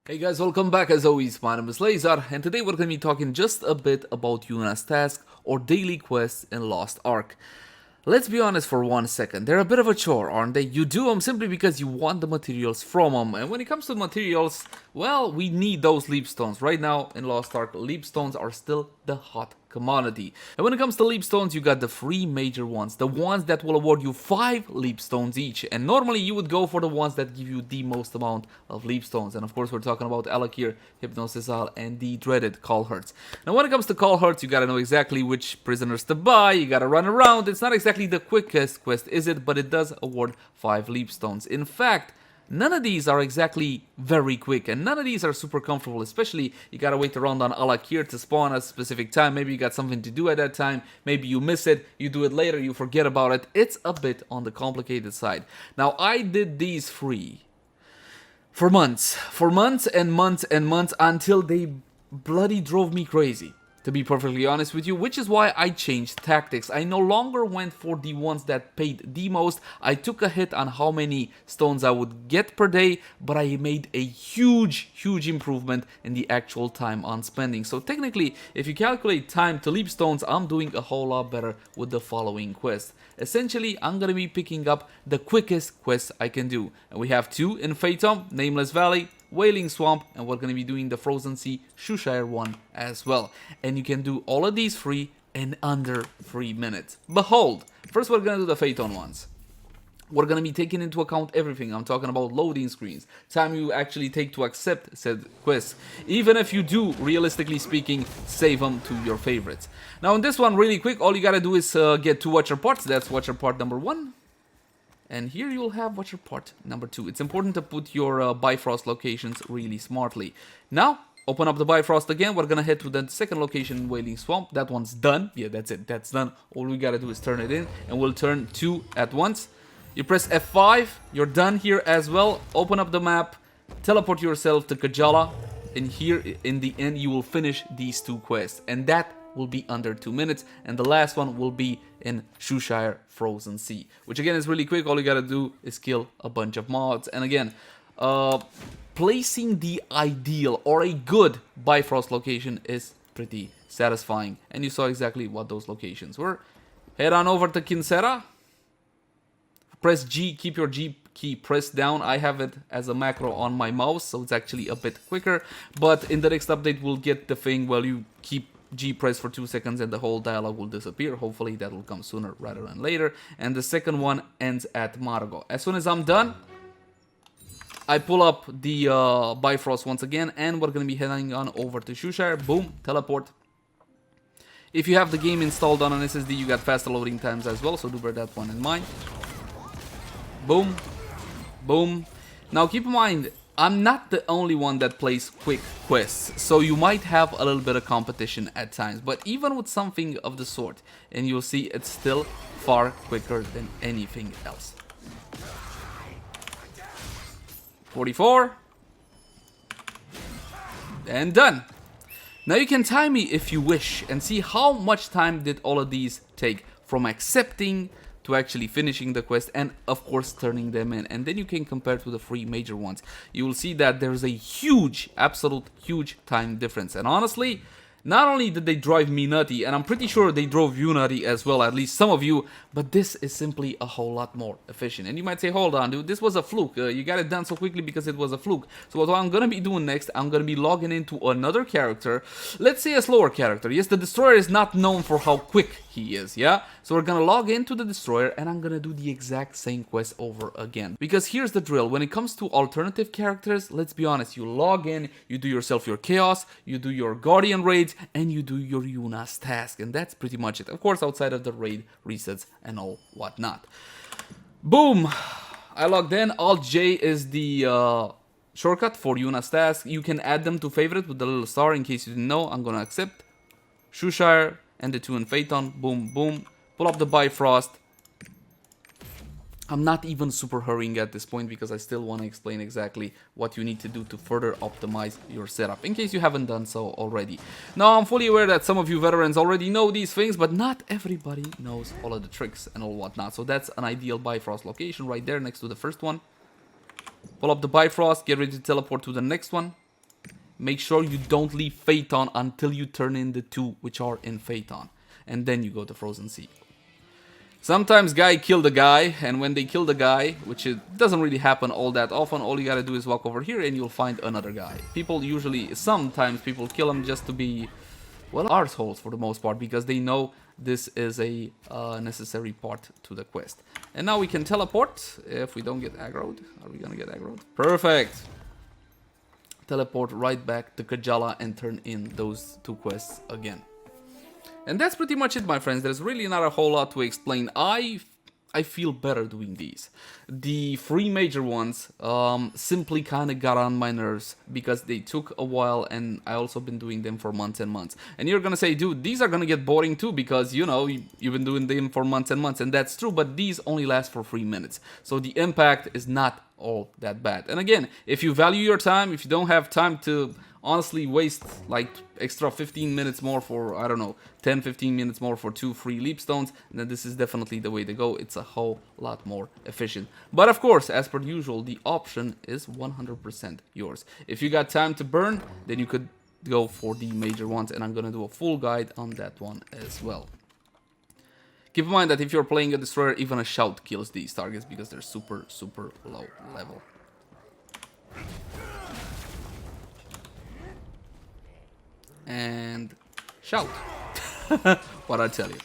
Hey guys, welcome back as always. My name is Lazar, and today we're going to be talking just a bit about Yuna's task or daily quests in Lost Ark. Let's be honest for 1 second, they're a bit of a chore, aren't they? You do them simply because you want the materials from them, and when it comes to materials, well, we need those Leapstones. Right now in Lost Ark, Leapstones are still the hot commodity. And when it comes to Leapstones, you got the 3 major ones, the ones that will award you 5 Leapstones each, and normally you would go for the ones that give you the most amount of Leapstones, and of course we're talking about Alakir, Hypnosisal, and the dreaded Call Hurts. Now when it comes to Call Hurts, you gotta know exactly which prisoners to buy, you gotta run around. It's not exactly the quickest quest, is it? But it does award 5 Leapstones. In fact, none of these are exactly very quick, and none of these are super comfortable, especially you gotta wait around on Alakir to spawn at a specific time. Maybe you got something to do at that time, maybe you miss it, you do it later, you forget about it. It's a bit on the complicated side. Now, I did these free for months and months and months until they bloody drove me crazy, to be perfectly honest with you, which is why I changed tactics. I no longer went for the ones that paid the most. I took a hit on how many stones I would get per day, but I made a huge improvement in the actual time on spending. So technically, if you calculate time to leap stones, I'm doing a whole lot better with the following quest. Essentially, I'm gonna be picking up the quickest quests I can do. And we have 2 in Phaeton, Nameless Valley, Wailing Swamp, and we're going to be doing the Frozen Sea Shoeshire one as well. And you can do all of these free in under 3 minutes. Behold, first we're going to do the Phaeton ones. We're going to be taking into account everything. I'm talking about loading screens, time you actually take to accept said quests. Even if you do, realistically speaking, save them to your favorites. Now in this one, really quick, all you got to do is get 2 Watcher parts. That's Watcher part number 1. And here you'll have Watcher part number 2. It's important to put your Bifrost locations really smartly. Now, open up the Bifrost again. We're gonna head to the second location, Wailing Swamp. That one's done. Yeah, that's it. That's done. All we gotta do is turn it in, and we'll turn 2 at once. You press F5. You're done here as well. Open up the map. Teleport yourself to Kajala. And here, in the end, you will finish these 2 quests. And that will be under 2 minutes, and the last one will be in Shoeshire Frozen Sea, which again is really quick. All you gotta do is kill a bunch of mods, and again, placing the ideal or a good Bifrost location is pretty satisfying, and you saw exactly what those locations were. Head on over to Kinsera, press G, keep your G key pressed down. I have it as a macro on my mouse, so it's actually a bit quicker, but in the next update we'll get the thing where you keep G press for 2 seconds and the whole dialogue will disappear. Hopefully that will come sooner rather than later. And the second one ends at Margo. As soon as I'm done, I pull up the Bifrost once again, and we're going to be heading on over to Shoeshire. Boom, teleport. If you have the game installed on an SSD, you got faster loading times as well, so do bear that one in mind. Boom, boom. Now keep in mind, I'm not the only one that plays quick quests, so you might have a little bit of competition at times, but even with something of the sort, and you'll see it's still far quicker than anything else. 44, and done. Now you can time me if you wish and see how much time did all of these take from accepting to actually finishing the quest, and of course turning them in, and then you can compare to the 3 major ones. You will see that there's a huge, absolute huge time difference, and honestly, not only did they drive me nutty, and I'm pretty sure they drove you nutty as well, at least some of you, but this is simply a whole lot more efficient. And you might say, hold on dude, this was a fluke, you got it done so quickly because it was a fluke. So what I'm gonna be doing next, I'm gonna be logging into another character, let's say a slower character. Yes, the Destroyer is not known for how quick he is, yeah? So we're gonna log into the Destroyer, and I'm gonna do the exact same quest over again. Because here's the drill, when it comes to alternative characters, let's be honest, you log in, you do yourself your Chaos, you do your Guardian raids, and you do your Yuna's task, and that's pretty much it. Of course, outside of the raid resets and all whatnot. Boom! I logged in. Alt J is the shortcut for Yuna's task. You can add them to favorite with the little star in case you didn't know. I'm gonna accept. Shoeshire and the 2 in Phaeton. Boom, boom. Pull up the Bifrost. I'm not even super hurrying at this point because I still want to explain exactly what you need to do to further optimize your setup, in case you haven't done so already. Now, I'm fully aware that some of you veterans already know these things, but not everybody knows all of the tricks and all whatnot. So that's an ideal Bifrost location right there next to the first one. Pull up the Bifrost, get ready to teleport to the next one. make sure you don't leave Phaeton until you turn in the 2 which are in Phaeton. And then you go to Frozen Sea. Sometimes guy kill the guy, and when they kill the guy, which it doesn't really happen all that often, all you gotta do is walk over here and you'll find another guy. People usually, sometimes people kill them just to be, well, arseholes for the most part, because they know this is a necessary part to the quest. And now we can teleport if we don't get aggroed. Are we gonna get aggroed? Perfect! Teleport right back to Kajala and turn in those 2 quests again. And that's pretty much it, my friends. There's really not a whole lot to explain. I feel better doing these. The 3 major ones simply kind of got on my nerves because they took a while, and I also been doing them for months and months. And you're gonna say, dude, these are gonna get boring too because, you know, you've been doing them for months and months, and that's true, but these only last for 3 minutes. So the impact is not all that bad. And again, if you value your time, if you don't have time to honestly waste like extra 15 minutes more for, I don't know, 10-15 minutes more for 2 free Leapstones, then this is definitely the way to go. It's a whole lot more efficient. But of course, as per usual, the option is 100% yours. If you got time to burn, then you could go for the major ones, and I'm gonna do a full guide on that one as well. Keep in mind that if you're playing a destroyer, even a shout kills these targets because they're super, super low level. And shout. What I tell you.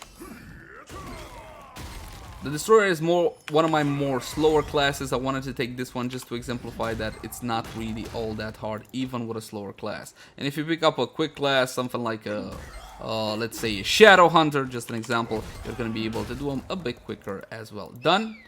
The destroyer is one of my more slower classes. I wanted to take this one just to exemplify that it's not really all that hard, even with a slower class. And if you pick up a quick class, something like a let's say a Shadow Hunter, just an example, you're gonna be able to do them a bit quicker as well. Done.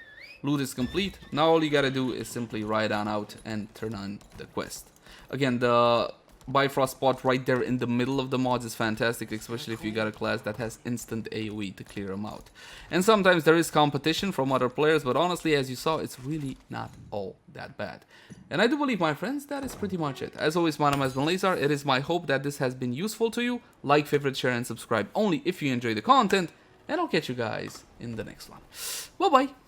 Loot is complete. Now all you gotta do is simply ride on out and turn on the quest. Again, the Bifrost spot right there in the middle of the mods is fantastic, especially if you got a class that has instant AoE to clear them out. And sometimes there is competition from other players, but honestly, as you saw, it's really not all that bad. And I do believe, my friends, that is pretty much it. As always, my name has been Leyzar. It is my hope that this has been useful to you. Like, favorite, share, and subscribe only if you enjoy the content. And I'll catch you guys in the next one. Bye-bye.